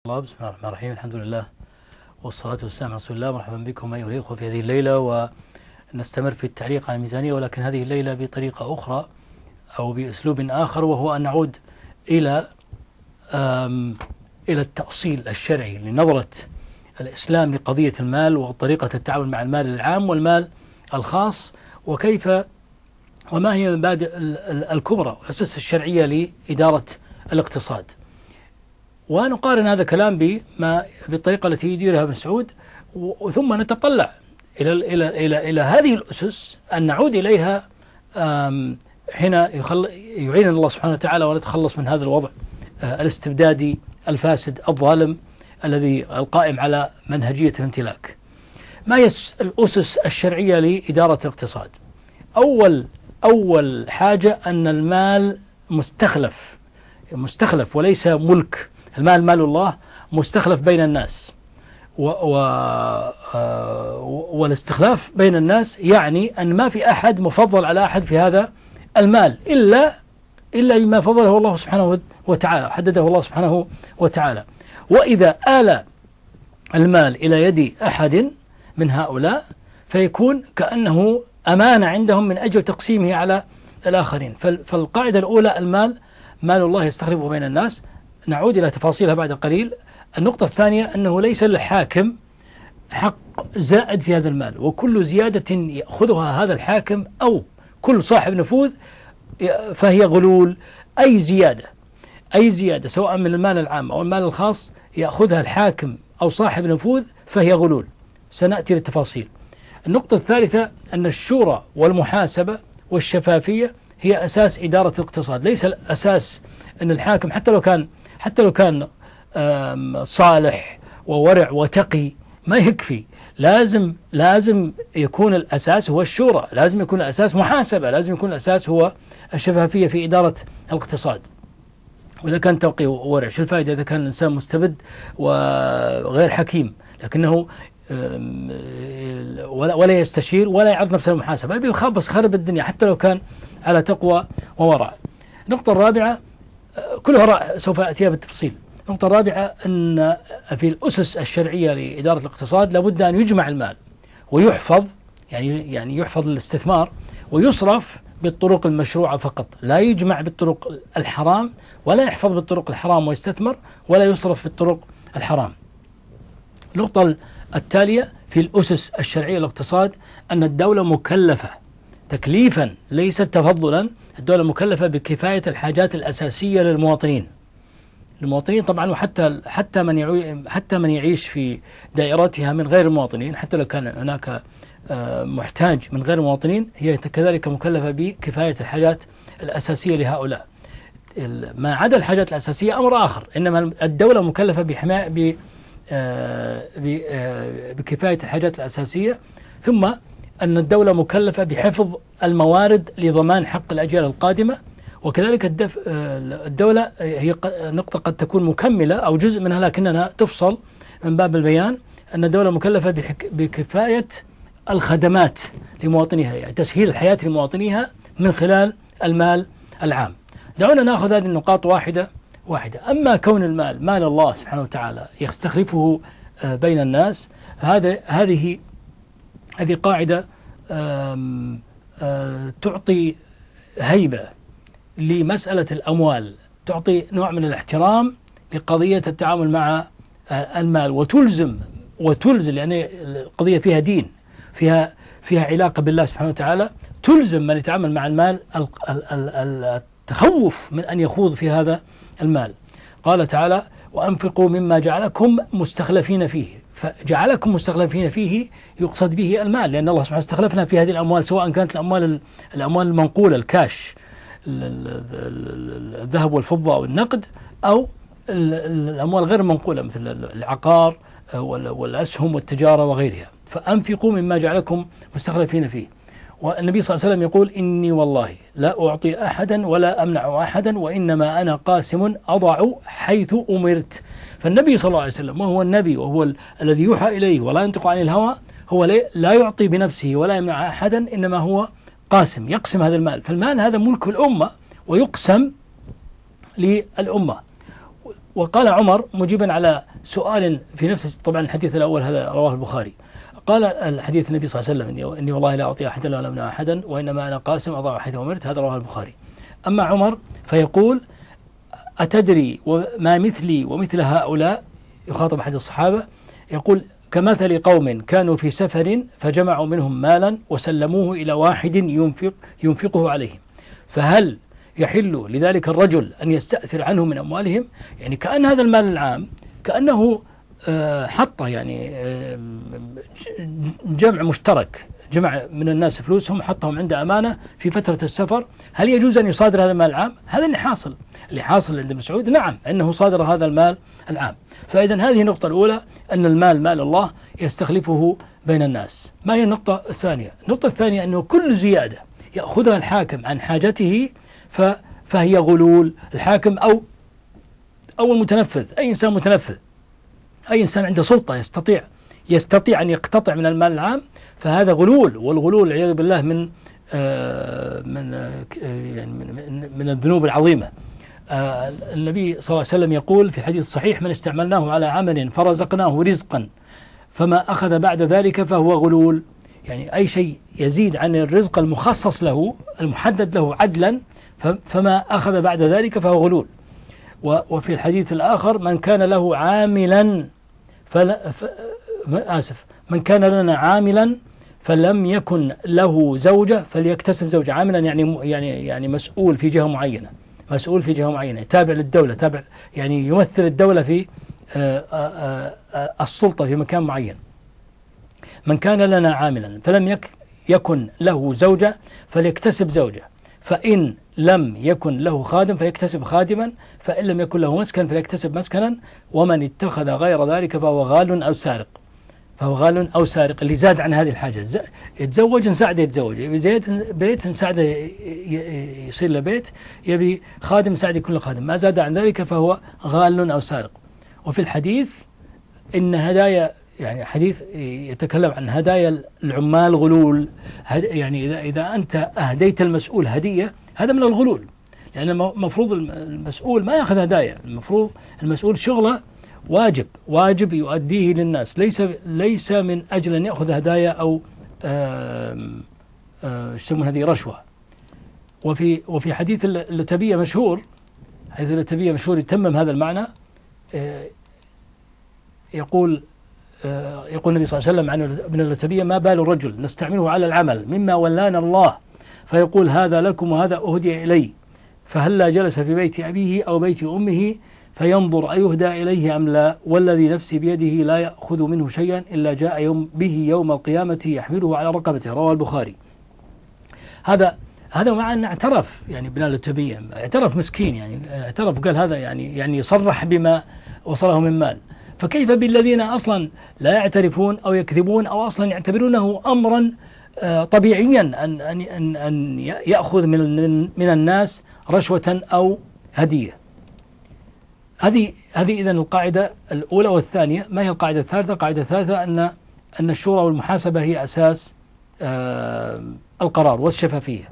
الله. بسم الله الرحمن الرحيم. الحمد لله والصلاة والسلام على رسول الله. مرحبا بكم أيها الأخوة في هذه الليلة، ونستمر في التعليق على الميزانية، ولكن هذه الليلة بطريقة أخرى أو بأسلوب آخر، وهو أن نعود إلى التأصيل الشرعي لنظرة الإسلام لقضية المال وطريقة التعامل مع المال العام والمال الخاص، وكيف وما هي المبادئ الكبرى والأسس الشرعية لإدارة الاقتصاد. ونقارن هذا الكلام بالطريقة التي يديرها ابن سعود، ثم نتطلع إلى هذه الأسس أن نعود إليها حين يعين الله سبحانه وتعالى ونتخلص من هذا الوضع الاستبدادي الفاسد الظالم الذي القائم على منهجية الامتلاك. ما هي الأسس الشرعية لإدارة الاقتصاد؟ أول حاجة أن المال مستخلف وليس ملك. المال مال الله مستخلف بين الناس، والاستخلاف بين الناس يعني أن ما في أحد مفضل على أحد في هذا المال إلا بما فضله الله سبحانه وتعالى، حدده الله سبحانه وتعالى. وإذا آل المال إلى يد أحد من هؤلاء فيكون كأنه أمانة عندهم من أجل تقسيمه على الآخرين. فالقاعدة الأولى المال مال الله يستخلفه بين الناس. نعود إلى تفاصيلها بعد قليل. النقطة الثانية أنه ليس للحاكم حق زائد في هذا المال، وكل زيادة يأخذها هذا الحاكم أو كل صاحب نفوذ فهي غلول. أي زيادة سواء من المال العام أو المال الخاص يأخذها الحاكم أو صاحب نفوذ فهي غلول. سنأتي للتفاصيل. النقطة الثالثة أن الشورى والمحاسبة والشفافية هي أساس إدارة الاقتصاد. ليس الأساس أن الحاكم حتى لو كان صالح وورع وتقي ما يكفي. لازم يكون الأساس هو الشورى، لازم يكون الأساس محاسبة، لازم يكون الأساس هو الشفافية في إدارة الاقتصاد. وإذا كان تقي وورع شو الفائدة إذا كان الإنسان مستبد وغير حكيم لكنه ولا يستشير ولا يعرض نفسه المحاسبة، يبي يخبص خرب الدنيا حتى لو كان على تقوى وورع. النقطة الرابعة كلها سوف أتيها بالتفصيل. النقطة الرابعة أن في الأسس الشرعية لإدارة الاقتصاد لابد أن يجمع المال ويحفظ، يعني يحفظ الاستثمار ويصرف بالطرق المشروعة فقط، لا يجمع بالطرق الحرام ولا يحفظ بالطرق الحرام ويستثمر ولا يصرف بالطرق الحرام. النقطة التالية في الأسس الشرعية للاقتصاد أن الدولة مكلفة تكليفا ليس تفضلا. الدولة مكلفة بكفاية الحاجات الأساسية للمواطنين طبعا، وحتى من يعيش في دائرتها من غير المواطنين، حتى لو كان هناك محتاج من غير المواطنين، هي كذلك مكلفة بكفاية الحاجات الأساسية لهؤلاء. ما عدا الحاجات الأساسية أمر آخر، إنما الدولة مكلفة بكفاية الحاجات الأساسية. ثم أن الدولة مكلفة بحفظ الموارد لضمان حق الأجيال القادمة. وكذلك الدولة هي نقطة قد تكون مكملة أو جزء منها لكننا تفصل من باب البيان، أن الدولة مكلفة بكفاية الخدمات لمواطنيها، يعني تسهيل الحياة لمواطنيها من خلال المال العام. دعونا نأخذ هذه النقاط واحدة. أما كون المال مال الله سبحانه وتعالى يستخلفه بين الناس، هذه قاعدة تعطي هيبة لمسألة الأموال، تعطي نوع من الاحترام لقضية التعامل مع المال، وتلزم لأن القضية فيها دين، فيها علاقة بالله سبحانه وتعالى، تلزم من يتعامل مع المال التخوف من أن يخوض في هذا المال. قال تعالى: وأنفقوا مما جعلكم مستخلفين فيه. فجعلكم مستخلفين فيه يقصد به المال، لأن الله سبحانه استخلفنا في هذه الأموال، سواء كانت الأموال المنقولة الكاش، الذهب والفضة أو النقد، أو الأموال غير المنقولة مثل العقار والأسهم والتجارة وغيرها. فأنفقوا مما جعلكم مستخلفين فيه. والنبي صلى الله عليه وسلم يقول: إني والله لا أعطي أحدا ولا أمنع أحدا، وإنما أنا قاسم أضع حيث أمرت. فالنبي صلى الله عليه وسلم وهو النبي وهو الذي يوحى إليه ولا ينطق عن الهوى، هو لا يعطي بنفسه ولا يمنع أحدا، إنما هو قاسم يقسم هذا المال. فالمال هذا ملك الأمة ويقسم للأمة. وقال عمر مجيبا على سؤال في نفس طبعا الحديث الأول هذا رواه البخاري، قال الحديث النبي صلى الله عليه وسلم إني والله لا أعطي أحدا ولا أمنع أحدا وإنما أنا قاسم أضع حيث أمرت، هذا رواه البخاري. أما عمر فيقول أتدري ما مثلي ومثل هؤلاء، يخاطب أحد الصحابة يقول كمثل قوم كانوا في سفر فجمعوا منهم مالا وسلموه إلى واحد ينفقه عليهم، فهل يحل لذلك الرجل أن يستأثر عنه من أموالهم؟ يعني كأن هذا المال العام كأنه حطه، يعني جمع مشترك، جمع من الناس فلوسهم حطهم عند أمانة في فترة السفر، هل يجوز أن يصادر هذا المال العام؟ هذا اللي حاصل عند ابن مسعود، نعم أنه صادر هذا المال العام. فإذا هذه النقطة الأولى، أن المال مال الله يستخلفه بين الناس. ما هي النقطة الثانية؟ النقطة الثانية أنه كل زيادة يأخذها الحاكم عن حاجته فهي غلول. الحاكم أو المتنفذ، أي إنسان متنفذ، أي إنسان عنده سلطة يستطيع أن يقتطع من المال العام، فهذا غلول. والغلول والعياذ بالله من الذنوب العظيمة. النبي صلى الله عليه وسلم يقول في الحديث الصحيح من استعملناه على عمل فرزقناه رزقا فما أخذ بعد ذلك فهو غلول. يعني أي شيء يزيد عن الرزق المخصص له المحدد له عدلا فما أخذ بعد ذلك فهو غلول. وفي الحديث الآخر من كان له عاملا من كان لنا عاملا فلم يكن له زوجة فليكتسب زوجة. عاملا يعني مسؤول في جهة معينة، تابع للدولة، يعني يمثل الدولة في السلطة في مكان معين. من كان لنا عاملا فلم يكن له زوجة فليكتسب زوجة، فإن لم يكن له خادم فيكتسب خادما، فإن لم يكن له مسكن فليكتسب مسكنا، ومن اتخذ غير ذلك فهو غال أو سارق. اللي زاد عن هذه الحاجة يتزوج نساعده يتزوج، يبي بيت نساعده يصير له بيت، يبي خادم نساعده كل خادم، ما زاد عن ذلك فهو غال أو سارق. وفي الحديث إن هدايا، يعني حديث يتكلم عن هدايا العمال غلول. يعني إذا أنت أهديت المسؤول هدية هذا من الغلول، لأن المفروض المسؤول ما يأخذ هدايا، المفروض المسؤول شغله واجب يؤديه للناس، ليس من أجل أن يأخذ هدايا أو يسمون هذه رشوة. وفي حديث اللتبية مشهور، حديث اللتبية مشهور يتمم هذا المعنى. يقول النبي صلى الله عليه وسلم عن ابن اللتبية ما بال الرجل نستعمله على العمل مما ولانا الله فيقول هذا لكم وهذا أهدي إلي، فهلا جلس في بيت أبيه أو بيت أمه فينظر أيهدى إليه أم لا، والذي نفسي بيده لا يأخذ منه شيئا إلا جاء به يوم القيامة يحمله على رقبته، رواه البخاري. هذا مع أن اعترف، يعني ابن اللتبية اعترف مسكين، يعني اعترف قال هذا يعني يصرح بما وصله من مال، فكيف بالذين أصلا لا يعترفون أو يكذبون أو أصلا يعتبرونه أمرا طبيعيا أن يأخذ من الناس رشوة أو هدية. هذه إذن القاعدة الأولى. والثانية ما هي القاعدة الثالثة؟ القاعدة الثالثة أن الشورى والمحاسبة هي أساس القرار والشفافية.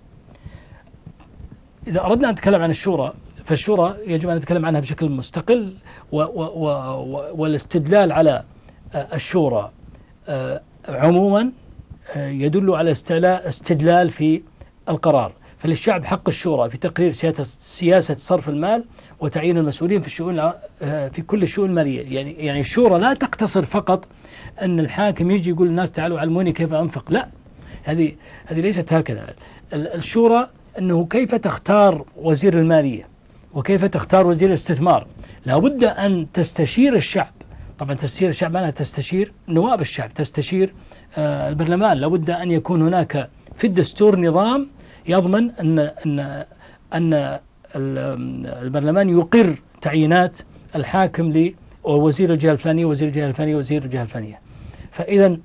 إذا أردنا أن نتكلم عن الشورى فالشورى يجب أن نتكلم عنها بشكل مستقل، والاستدلال على الشورى عموما يدل على استدلال في القرار. فللشعب حق الشورى في تقرير سياسة صرف المال وتعيين المسؤولين في كل الشؤون المالية. يعني الشورى لا تقتصر فقط أن الحاكم يجي يقول الناس تعالوا علموني كيف أنفق، لا، هذه ليست هكذا. الشورى أنه كيف تختار وزير المالية وكيف تختار وزير الاستثمار، لابد أن تستشير الشعب. طبعا تستشير الشعب معناها تستشير نواب الشعب، تستشير البرلمان. لابد أن يكون هناك في الدستور نظام يضمن أن البرلمان يقر تعيينات الحاكم لوزير الجهة الفلانية وزير الجهة الفلانية وزير الجهة الفلانية. فإذا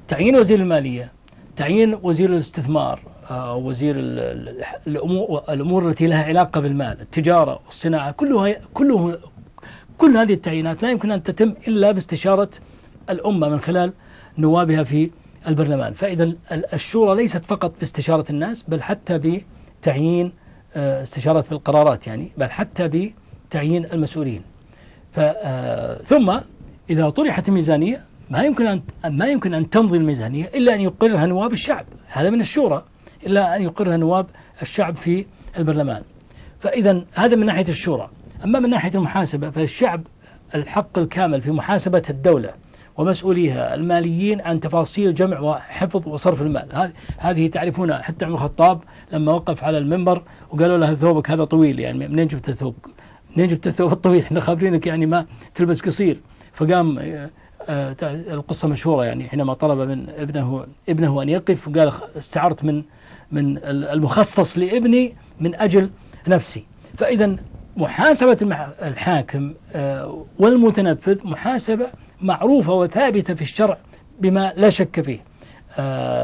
تعيين وزير المالية، تعيين وزير الاستثمار، وزير الأمور التي لها علاقة بالمال، التجارة والصناعة، كل هذه التعيينات لا يمكن أن تتم إلا باستشارة الأمة من خلال نوابها في البرلمان. فإذا الشورى ليست فقط باستشارة الناس، بل حتى بتعيين استشارة في القرارات، يعني بل حتى بتعيين المسؤولين. ثم إذا طرحت الميزانية ما يمكن أن تمضي الميزانية إلا أن يقررها نواب الشعب، هذا من الشورى، إلا أن يقررها نواب الشعب في البرلمان. فإذا هذا من ناحية الشورى. أما من ناحية المحاسبة فالشعب الحق الكامل في محاسبة الدولة ومسؤوليها الماليين عن تفاصيل جمع وحفظ وصرف المال. هذه تعرفونها، حتى عمر الخطاب لما وقف على المنبر وقالوا له ثوبك هذا طويل، يعني منين جبت الثوب؟ منين جبت الثوب الطويل؟ احنا خابرينك يعني ما تلبس قصير. فقام القصة مشهورة، يعني حينما طلب من ابنه أن يقف وقال استعرت من المخصص لابني من أجل نفسي. فإذا محاسبة الحاكم والمتنفذ محاسبة معروفة وثابتة في الشرع بما لا شك فيه.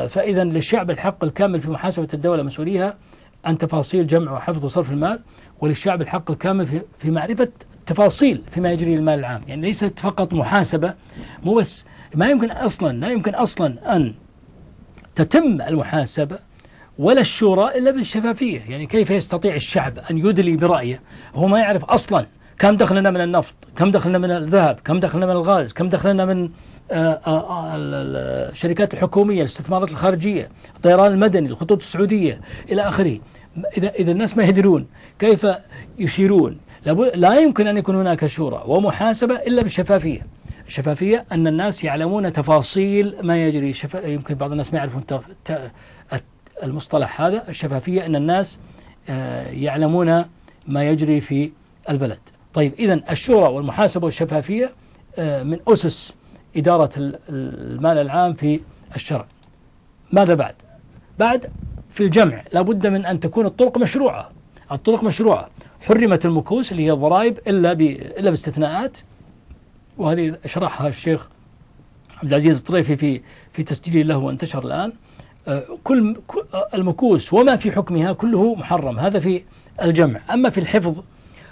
فإذا للشعب الحق الكامل في محاسبة الدولة مسؤوليها عن تفاصيل جمع وحفظ وصرف المال، وللشعب الحق الكامل في معرفة تفاصيل فيما يجري المال العام. يعني ليست فقط محاسبة، مو بس، لا يمكن أصلا أن تتم المحاسبة ولا الشورى إلا بالشفافية. يعني كيف يستطيع الشعب أن يدلي برأيه هو ما يعرف أصلا كم دخلنا من النفط، كم دخلنا من الذهب، كم دخلنا من الغاز، كم دخلنا من الشركات الحكومية، الاستثمارات الخارجية، الطيران المدني، الخطوط السعودية إلى آخره. إذا الناس ما يدرون كيف يشيرون، لا يمكن أن يكون هناك شورى ومحاسبة إلا بالشفافية. الشفافية أن الناس يعلمون تفاصيل ما يجري. يمكن بعض الناس ما يعرفون المصطلح هذا. الشفافية أن الناس يعلمون ما يجري في البلد. طيب، إذن الشورى والمحاسبة والشفافية من أسس إدارة المال العام في الشرع. ماذا بعد في الجمع لابد من أن تكون الطرق مشروعة. حرمت المكوس اللي هي الضرائب إلا باستثناءات، وهذه شرحها الشيخ عبد العزيز الطريفي في تسجيل له وانتشر الآن. كل المكوس وما في حكمها كله محرم، هذا في الجمع. أما في الحفظ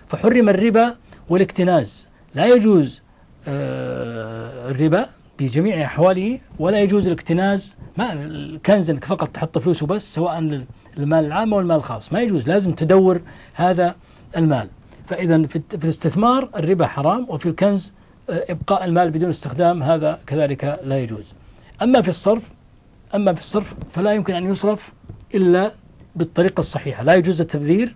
فحرم الربا والاكتناز، لا يجوز الربا بجميع أحواله، ولا يجوز الاكتناز، ما الكنز انك فقط تحط فلوسه بس، سواء المال العام أو المال الخاص، ما يجوز، لازم تدور هذا المال. فإذا في الاستثمار الربا حرام، وفي الكنز إبقاء المال بدون استخدام هذا كذلك لا يجوز. أما في الصرف فلا يمكن أن يصرف إلا بالطريقة الصحيحة. لا يجوز التبذير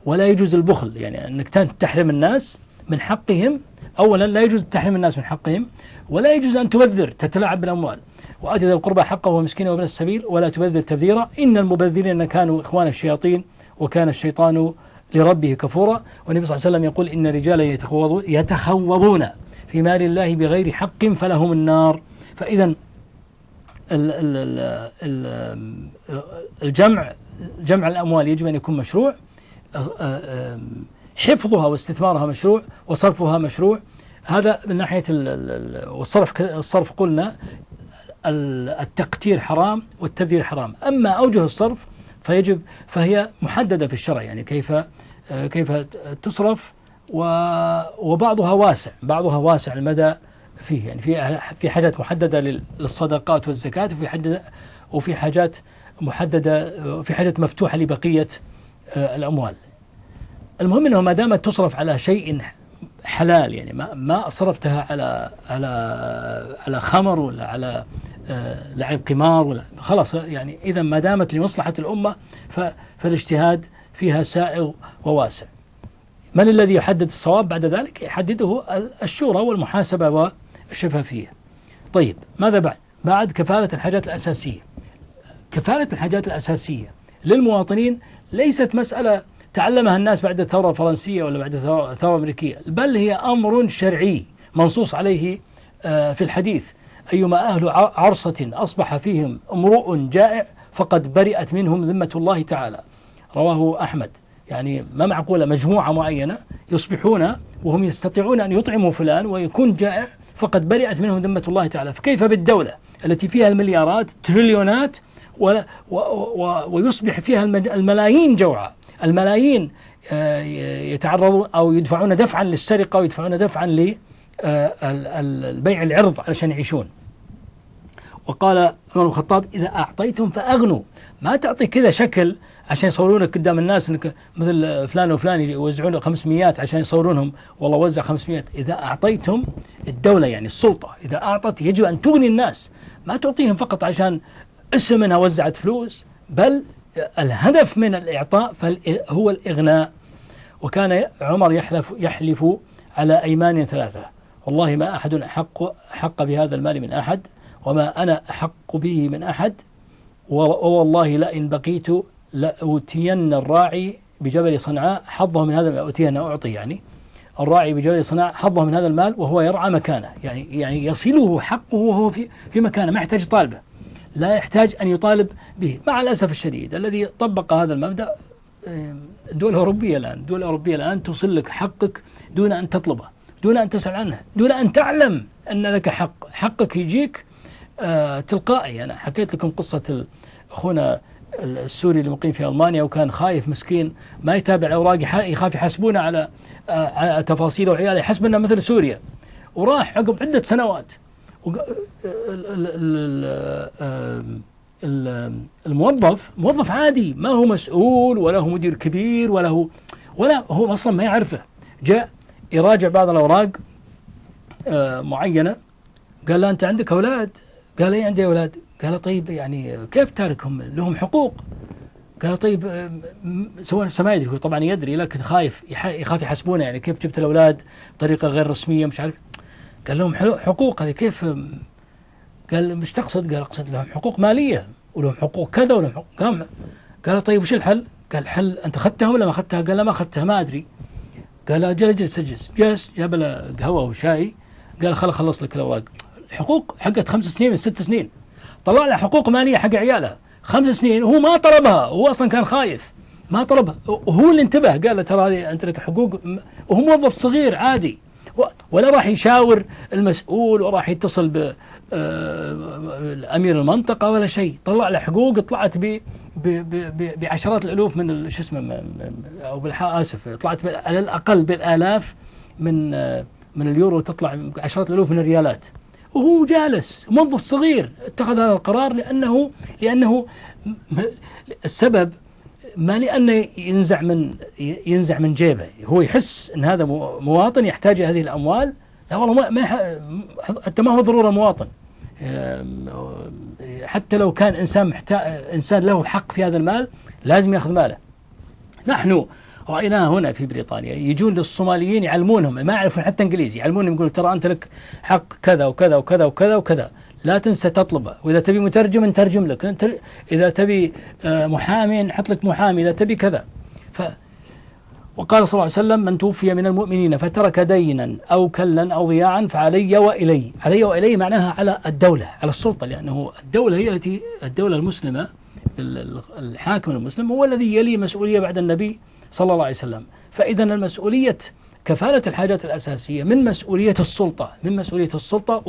ولا يجوز البخل، يعني أنك تحرم الناس من حقهم. أولا لا يجوز تحرم الناس من حقهم، ولا يجوز أن تبذر تتلاعب بالأموال. وآت ذا القربى حقه ومسكينه وابن السبيل ولا تبذر تبذيرا إن المبذرين كانوا إخوان الشياطين وكان الشيطان لربه كفورا. والنبي صلى الله عليه وسلم يقول إن رجالا يتخوضون في مال الله بغير حق فلهم النار. فإذا جمع الأموال يجب أن يكون مشروع، حفظها واستثمارها مشروع، وصرفها مشروع. هذا من ناحية الصرف قلنا التقتير حرام والتبذير حرام. أما أوجه الصرف فهي محددة في الشرع، يعني كيف تصرف، وبعضها واسع المدى فيه، يعني في حاجات محددة للصدقات والزكاة، وفي حاجات محددة، في حاجات مفتوحة لبقية الأموال. المهم أنه ما دامت تصرف على شيء حلال، يعني ما صرفتها على خمر ولا على لعب قمار ولا خلاص، يعني إذا ما دامت لمصلحة الأمة فالاجتهاد فيها سائغ وواسع. من الذي يحدد الصواب بعد ذلك؟ يحدده الشورى والمحاسبة والشفافية. طيب، ماذا بعد كفالة الحاجات الأساسية. كفالة الحاجات الأساسية للمواطنين ليست مسألة تعلمها الناس بعد الثورة الفرنسية ولا بعد الثورة الأمريكية، بل هي أمر شرعي منصوص عليه في الحديث: أيما أهل عرصة أصبح فيهم امرؤ جائع فقد برئت منهم ذمة الله تعالى. رواه أحمد. يعني ما معقولة مجموعة معينة يصبحون وهم يستطيعون أن يطعموا فلان ويكون جائع فقد برئت منهم ذمة الله تعالى، فكيف بالدولة التي فيها المليارات تريليونات ويصبح فيها الملايين جوعى، الملايين يتعرضون أو يدفعون دفعا للسرقة ويدفعون دفعا للبيع العرض علشان يعيشون. وقال عمر بن الخطاب: إذا أعطيتم فأغنوا، ما تعطي كذا شكل عشان يصورونك قدام الناس انك مثل فلان وفلان يوزعون 500 عشان يصورونهم والله وزع 500. اذا اعطيتم الدولة يعني السلطة اذا اعطت يجب ان تغني الناس، ما تعطيهم فقط عشان اسم انها وزعت فلوس، بل الهدف من الاعطاء هو الاغناء. وكان عمر يحلف على ايمان ثلاثة، والله ما احد احق بهذا المال من احد، وما انا احق به من احد، والله لئن بقيت لأوتين الراعي بجبل صنعاء حظه من هذا، أوتين أعطي يعني الراعي بجبل صنعاء حظه من هذا المال وهو يرعى مكانه، يعني يصله حقه وهو في مكانه، ما يحتاج طالبه، لا يحتاج أن يطالب به. مع الأسف الشديد الذي طبق هذا المبدأ الدول الأوروبية الآن توصل لك حقك دون أن تطلبه، دون أن تسأل عنه، دون أن تعلم أن لك حقك يجيك تلقائي. أنا حكيت لكم قصة أخونا السوري اللي مقيم في ألمانيا، وكان خايف مسكين ما يتابع الأوراق، يخاف يحاسبونه على تفاصيله وعياله، يحسب أنه مثل سوريا، وراح عقب عدة سنوات. موظف عادي، ما هو مسؤول ولا هو مدير كبير ولا هو أصلا ما يعرفه، جاء يراجع بعض الأوراق معينة، قال له أنت عندك أولاد؟ قال لي عندي أولاد. قال طيب يعني كيف تاركهم؟ لهم حقوق. قال طيب سوى نفسه ما يدري، هو طبعا يدري لكن يخاف يحاسبونه، يعني كيف جبت الأولاد بطريقة غير رسمية مش عارف. قال لهم حقوق، هذه كيف؟ قال مش تقصد؟ قال أقصد لهم حقوق مالية ولهم حقوق كذا ولهم حقوق. قال طيب وش الحل؟ قال الحل أنت أخذتها ولا ما أخذتها؟ قال لا ما أخذتها ما أدري. قال جلس جاب له قهوة وشاي، قال خلص لك الأوراق. الحقوق حقت 5 سنين من 6 سنين، طلع له حقوق مالية حق عياله 5 سنين، وهو ما طلبها، هو أصلا كان خايف ما طلبها، وهو اللي انتبه قال له ترى هذه أنت لك حقوق، وهو موظف صغير عادي، ولا راح يشاور المسؤول وراح يتصل بأمير المنطقة ولا شيء. طلع له حقوق طلعت بعشرات الألوف من شو اسمه أو آسف، طلعت على الأقل بالآلاف من اليورو، تطلع عشرات الألوف من الريالات، وهو جالس موظف صغير اتخذ هذا القرار لأنه السبب ما لأنه ينزع من جيبه، هو يحس أن هذا مواطن يحتاج هذه الأموال. لا والله حتى ما هو ضرورة مواطن، حتى لو كان إنسان له حق في هذا المال لازم يأخذ ماله. نحن رأيناه هنا في بريطانيا يجون للصوماليين يعلمونهم، ما يعرفون حتى إنجليزي، يعلمونهم يقولوا ترى أنت لك حق كذا وكذا وكذا وكذا وكذا، لا تنسى تطلبه، وإذا تبي مترجم نترجم لك، إذا تبي محامي نحط لك محامي، إذا تبي كذا. وقال صلى الله عليه وسلم من توفي من المؤمنين فترك دينا أو كلا أو ضياعا فعلي وإلي. علي وإلي معناها على الدولة، على السلطة، لأنه الدولة هي الدولة المسلمة، الحاكم المسلم هو الذي يلي مسؤولية بعد النبي صلى الله عليه وسلم. فإذا المسؤولية كفالة الحاجات الأساسية من مسؤولية السلطة،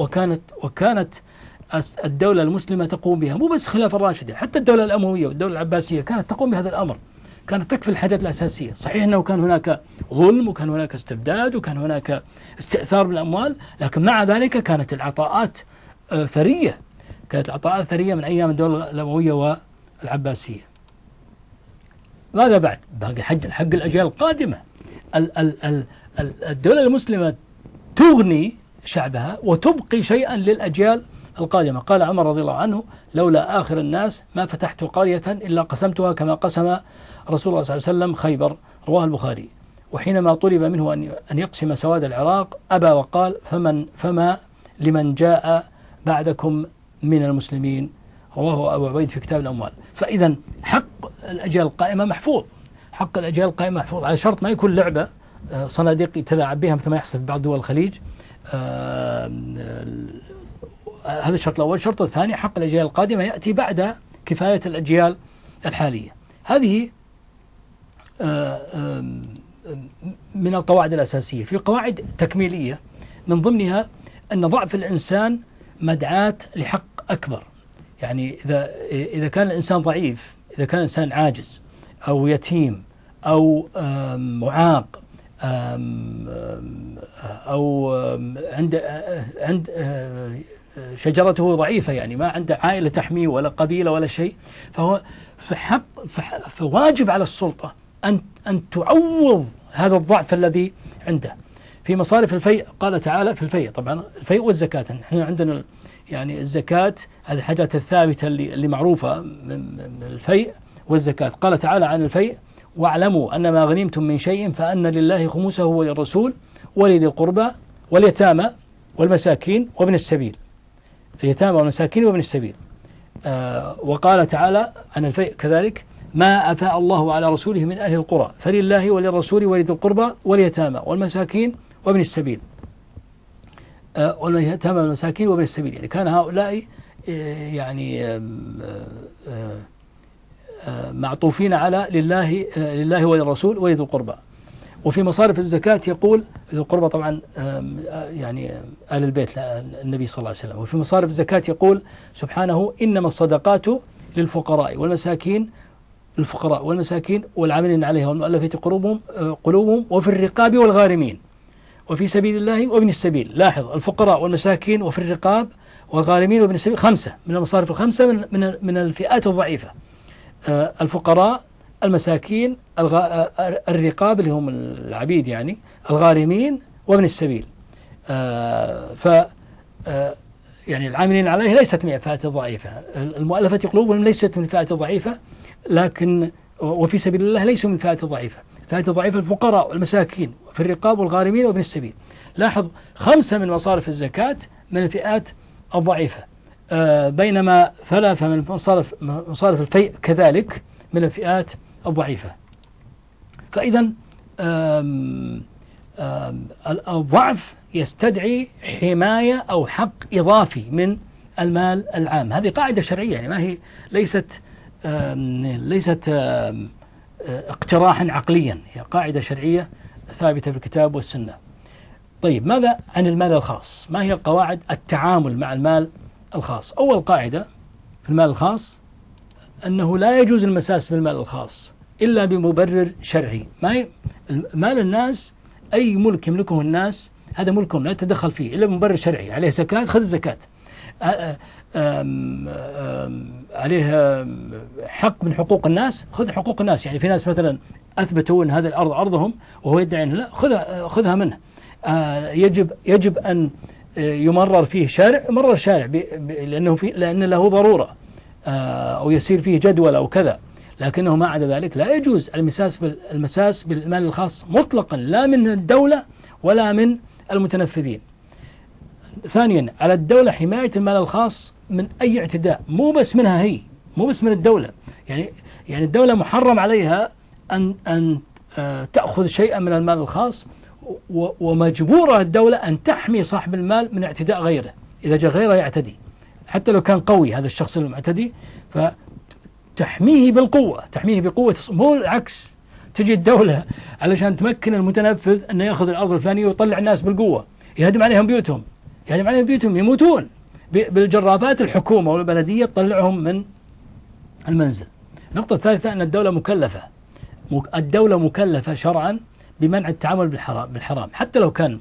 وكانت الدولة المسلمة تقوم بها، مو بس خلافة الراشدة، حتى الدولة الأموية والدولة العباسية كانت تقوم بهذا الأمر، كانت تكفي الحاجات الأساسية. صحيح أنه كان هناك ظلم وكان هناك استبداد وكان هناك استئثار بالأموال، لكن مع ذلك كانت العطاءات ثرية، من أيام الدولة الأموية والعباسية. ماذا بعد؟ باقي حق الأجيال القادمة. الدولة المسلمة تغني شعبها وتبقي شيئا للأجيال القادمة. قال عمر رضي الله عنه لولا آخر الناس ما فتحت قرية إلا قسمتها كما قسم رسول الله صلى الله عليه وسلم خيبر، رواه البخاري. وحينما طلب منه أن يقسم سواد العراق أبى وقال فما لمن جاء بعدكم من المسلمين، رواه أبو عبيد في كتاب الأموال. فإذا حق الأجيال القائمة محفوظ، على شرط ما يكون لعبة صناديق يتلاعب بها مثل ما يحصل في بعض دول الخليج. هذا الشرط الأول. الشرط الثاني حق الأجيال القادمة يأتي بعد كفاية الأجيال الحالية. هذه من القواعد الأساسية. في قواعد تكميلية من ضمنها أن ضعف الإنسان مدعاة لحق أكبر. يعني إذا كان الإنسان ضعيف، إذا كان الإنسان عاجز أو يتيم أو معاق أو عند شجرته ضعيفة، يعني ما عنده عائلة تحميه ولا قبيلة ولا شيء، فهو فواجب على السلطة أن تعوض هذا الضعف الذي عنده. في مصارف الفيء قال تعالى في الفيء، طبعا الفيء والزكاة، نحن عندنا يعني الزكاة هذه الحاجات الثابتة اللي معروفة من الفيء والزكاة. قال تعالى عن الفيء: واعلموا أن ما غنمتم من شيء فأن لله خمسه وللرسول ولذي القربى واليتامى والمساكين وابن السبيل. اليتامى والمساكين وابن السبيل. وقال تعالى عن الفيء كذلك: ما أفاء الله على رسوله من أهل القرى فلله وللرسول ولذي القربى واليتامى والمساكين وابن السبيل. واليتامى والمساكين وابن السبيل، يعني كان هؤلاء يعني معطوفين على لله وللرسول ولذي القربى. وفي مصارف الزكاة يقول ذي القربى طبعا يعني آل البيت النبي صلى الله عليه وسلم. وفي مصارف الزكاة يقول سبحانه: إنما الصدقات للفقراء والمساكين والعاملين عليها والمؤلفة قلوبهم وفي الرقاب والغارمين وفي سبيل الله وابن السبيل. لاحظ: الفقراء والمساكين وفي الرقاب والغارمين وابن السبيل، 5 من المصارف ال5 من الفئات الضعيفة: الفقراء، المساكين، الرقاب اللي هم العبيد يعني، الغارمين وابن السبيل. يعني العاملين عليه ليست من الفئات الضعيفة، المؤلفة قلوبهم ليست من الفئات الضعيفة، لكن وفي سبيل الله ليسوا من الفئات الضعيفة. الفئات الضعيفة الفقراء والمساكين وفي الرقاب والغارمين وابن السبيل. لاحظ: 5 من مصارف الزكاة من الفئات الضعيفة، بينما 3 من مصارف الفيء كذلك من الفئات الضعيفة. فإذا الضعف يستدعي حماية أو حق إضافي من المال العام. هذه قاعدة شرعية، يعني ما هي ليست اقتراحا عقليا، هي قاعدة شرعية ثابتة في الكتاب والسنة. طيب، ماذا عن المال الخاص؟ ما هي قواعد التعامل مع المال الخاص؟ أول قاعدة في المال الخاص أنه لا يجوز المساس بالمال الخاص إلا بمبرر شرعي. مال الناس، أي ملك يملكه الناس هذا ملكهم، لا يتدخل فيه إلا بمبرر شرعي. عليه زكاة، خذ الزكاة. عليه حق من حقوق الناس، خذ حقوق الناس. يعني في ناس مثلا أثبتوا أن هذه الأرض أرضهم وهو يدعي أن لا، خذها منه. يجب أن يمرر فيه شارع، مرر شارع لأن له ضرورة أو يسير فيه جدول أو كذا، لكنه ما عدا ذلك لا يجوز المساس بالمال الخاص مطلقا، لا من الدولة ولا من المتنفذين. ثانيا، على الدولة حماية المال الخاص من أي اعتداء، مو بس منها هي، مو بس من الدولة. يعني الدولة محرم عليها أن تأخذ شيئا من المال الخاص، ومجبورة الدولة أن تحمي صاحب المال من اعتداء غيره. إذا جاء غيره يعتدي، حتى لو كان قوي هذا الشخص المعتدي، فتحميه بالقوة، تحميه بقوة، مو العكس. تجي الدولة علشان تمكن المتنفذ أنه يأخذ الأرض الفلانية ويطلع الناس بالقوة، يهدم عليهم بيوتهم، يموتون بالجرافات. الحكومة والبلدية تطلعهم من المنزل. النقطة الثالثة أن الدولة مكلفة شرعا بمنع التعامل بالحرام، حتى لو كان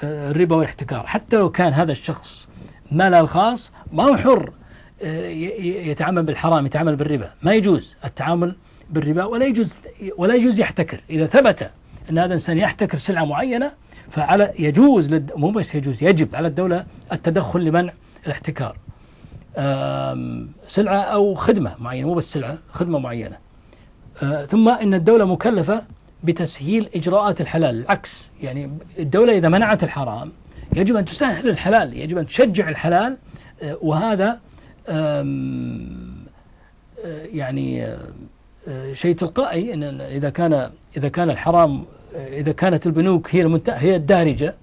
الربا والاحتكار، حتى لو كان هذا الشخص ماله الخاص ما هو حر يتعامل بالحرام، يتعامل بالربا. ما يجوز التعامل بالربا، ولا يجوز يحتكر. إذا ثبت أن هذا الإنسان يحتكر سلعة معينة، مو بس يجب على الدولة التدخل لمنع الاحتكار. سلعة أو خدمة معينة، مو بس سلعة، خدمة معينة. ثم إن الدولة مكلفة بتسهيل إجراءات الحلال. العكس، يعني الدولة إذا منعت الحرام يجب أن تسهل الحلال، يجب أن تشجع الحلال. وهذا يعني شيء تلقائي. إن إذا كان الحرام، إذا كانت البنوك هي الدارجة،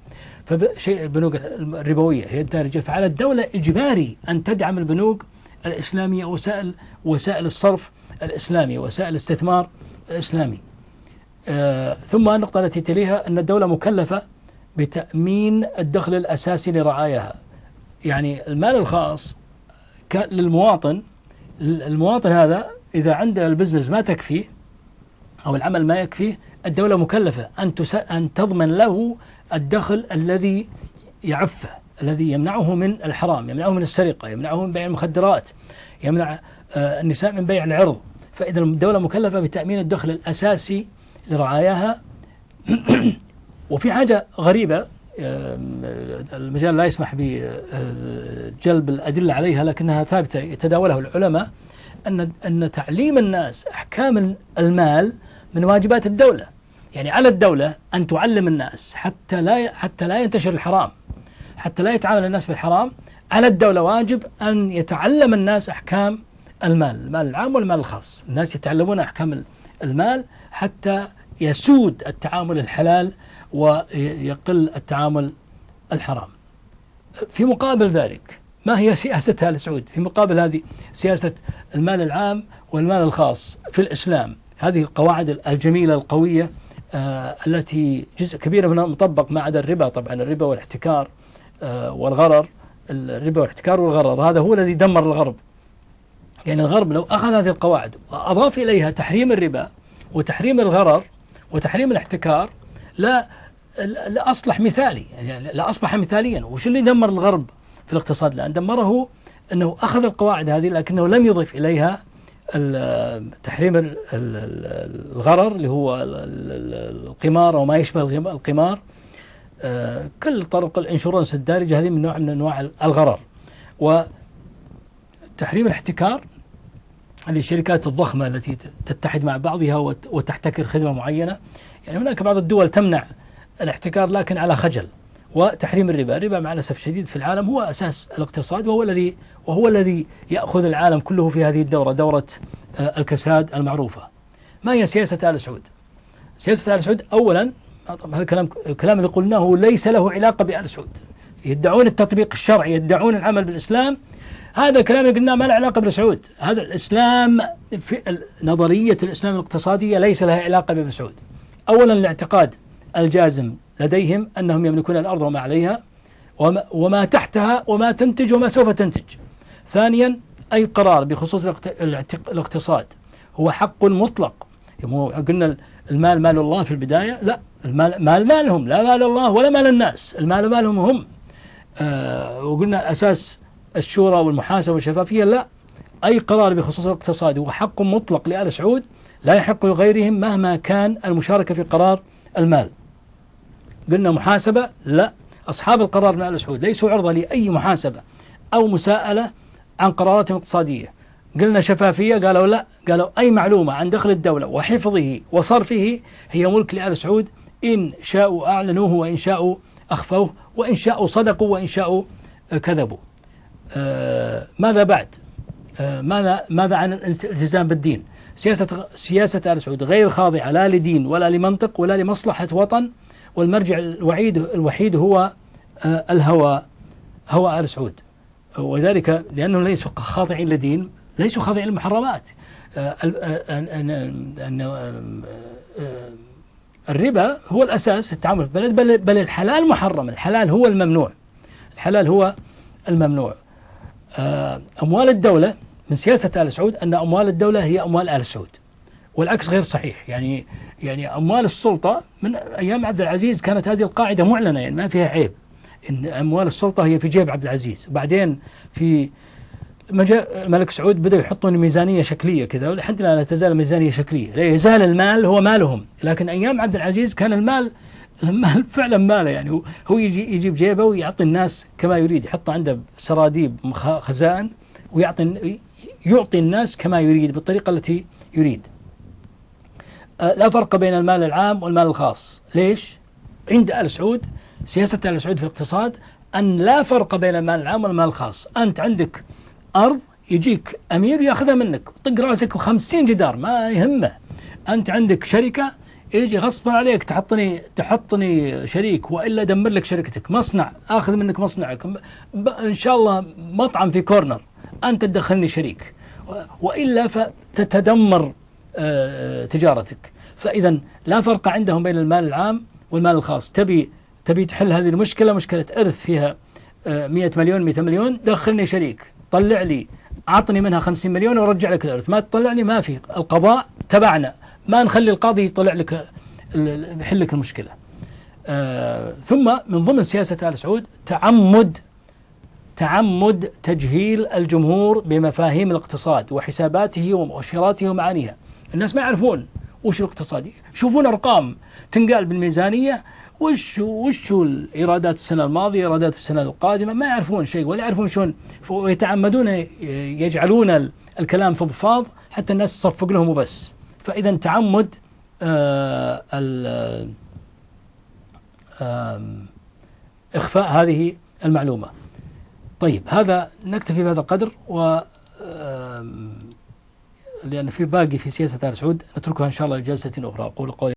البنوك الربوية هي الدارجة، فعلى الدولة إجباري أن تدعم البنوك الإسلامية، وسائل الصرف الإسلامي، وسائل الاستثمار الإسلامي. ثم النقطة التي تليها أن الدولة مكلفة بتأمين الدخل الأساسي لرعاياها. يعني المال الخاص للمواطن، المواطن هذا إذا عنده البزنس ما تكفيه أو العمل ما يكفيه، الدولة مكلفة أن تضمن له الدخل الذي يعفه، الذي يمنعه من الحرام، يمنعه من السرقة، يمنعه من بيع المخدرات، يمنع النساء من بيع العرض. فإذا الدولة مكلفة بتأمين الدخل الأساسي لرعاياها. وفي حاجة غريبة المجال لا يسمح بجلب الأدلة عليها لكنها ثابتة يتداولها العلماء، أن تعليم الناس أحكام المال من واجبات الدولة. يعني على الدولة أن تعلم الناس حتى لا ينتشر الحرام، حتى لا يتعامل الناس بالحرام. على الدولة واجب أن يتعلم الناس أحكام المال العام والمال الخاص. الناس يتعلمون أحكام المال حتى يسود التعامل الحلال ويقل التعامل الحرام. في مقابل ذلك ما هي سياسة آل سعود؟ في مقابل هذه سياسة المال العام والمال الخاص في الإسلام، هذه القواعد الجميلة القوية التي جزء كبير منها مطبق ما عدا الربا. طبعا الربا والاحتكار والغرر، الربا والاحتكار والغرر هذا هو الذي دمر الغرب. يعني الغرب لو أخذ هذه القواعد وأضاف إليها تحريم الربا وتحريم الغرر وتحريم الاحتكار لا أصلح مثالي، يعني لا أصبح مثاليا. وش اللي دمر الغرب في الاقتصاد؟ لأن دمره أنه أخذ القواعد هذه لكنه لم يضيف إليها تحريم الغرر اللي هو القمار وما يشبه القمار، كل طرق الانشورنس الدارجة هذه من نوع من أنواع الغرر. وتحريم الاحتكار، هذه الشركات الضخمة التي تتحد مع بعضها وتحتكر خدمة معينة. يعني هناك بعض الدول تمنع الاحتكار لكن على خجل. وتحريم الربا مع الأسف الشديد في العالم هو أساس الاقتصاد، وهو الذي يأخذ العالم كله في هذه الدورة، دورة الكساد المعروفة. ما هي سياسة آل سعود؟ سياسة آل سعود أولا، هذا الكلام اللي قلناه ليس له علاقة بآل سعود. يدعون التطبيق الشرعي، يدعون العمل بالإسلام، هذا الكلام اللي قلناه ما له علاقة بسعود. هذا الإسلام في نظرية الإسلام الاقتصادية ليس لها علاقة بابن سعود. أولا الاعتقاد الجازم لديهم أنهم يملكون الأرض وما عليها وما تحتها وما تنتج وما سوف تنتج. ثانيا أي قرار بخصوص الاقتصاد هو حق مطلق. قلنا المال مال الله في البداية، لا، المال مالهم، لا مال الله ولا مال الناس، المال مالهم هم. وقلنا أساس الشورى والمحاسبة والشفافية، لا، أي قرار بخصوص الاقتصاد هو حق مطلق لآل سعود لا يحق لغيرهم مهما كان المشاركة في قرار المال. قلنا محاسبة، لا، أصحاب القرار من آل سعود ليسوا عرضة لأي محاسبة أو مساءلة عن قرارات اقتصادية. قلنا شفافية، قالوا لا، قالوا أي معلومة عن دخل الدولة وحفظه وصرفه هي ملك لآل سعود، إن شاءوا أعلنوه وإن شاءوا أخفوه وإن شاءوا صدقوا وإن شاءوا كذبوا. ماذا بعد؟ ماذا عن الالتزام بالدين؟ سياسة آل سعود غير خاضعة لا لدين ولا لمنطق ولا لمصلحة وطن، والمرجع الوحيد هو الهوى، هوى آل سعود. وذلك لأنهم ليسوا خاضعين لدين، ليسوا خاضعين للمحرمات. الربا هو الأساس التعامل في البلد، بل الحلال محرم، الحلال هو الممنوع، الحلال هو الممنوع. أموال الدولة من سياسة آل سعود أن أموال الدولة هي أموال آل سعود، والعكس غير صحيح. يعني أموال السلطة من أيام عبد العزيز كانت هذه القاعدة معلنة، يعني ما فيها عيب، إن أموال السلطة هي في جيب عبد العزيز. وبعدين في الملك سعود بدأوا يحطون ميزانية شكلية كذا، ولحد الآن لا تزال ميزانية شكلية، لا يزال المال هو مالهم. لكن أيام عبد العزيز كان المال فعلا ماله، يعني هو يجيب جيبه ويعطي الناس كما يريد، يحط عنده سراديب خزائن ويعطي الناس كما يريد بالطريقة التي يريد. لا فرق بين المال العام والمال الخاص. ليش؟ عند آل سعود سياسة آل سعود في الاقتصاد أن لا فرق بين المال العام والمال الخاص. أنت عندك أرض يجيك أمير يأخذها منك، طق راسك 50 جدار ما يهمه. أنت عندك شركة يجي غصبا عليك تحطني شريك وإلا دمر لك شركتك. مصنع آخذ منك مصنعك، إن شاء الله مطعم في كورنر أنت تدخلني شريك، وإلا فتتدمر تجارتك. فإذا لا فرق عندهم بين المال العام والمال الخاص. تبي تحل هذه المشكلة، مشكلة إرث فيها 100 مليون 200 مليون، دخلني شريك، طلع لي، عطني منها 50 مليون ورجع لك الإرث. ما تطلعني ما في، القضاء تبعنا، ما نخلي القاضي يطلع لك يحل لك المشكلة. ثم من ضمن سياسة آل سعود تعمد تعمد تجهيل الجمهور بمفاهيم الاقتصاد وحساباته ومؤشراته ومعانيها. الناس ما يعرفون وش الاقتصادي، يشوفون أرقام تنقال بالميزانية، وش الإيرادات السنة الماضية، إيرادات السنة القادمة، ما يعرفون شيء ولا يعرفون شلون، ويتعمدون يجعلون الكلام فضفاض حتى الناس تصفق لهم وبس. فإذا تعمد إخفاء هذه المعلومة. طيب هذا نكتفي بهذا القدر، لأن في باقي في سياسة آل سعود نتركها إن شاء الله لجلسة أخرى. أقول قولي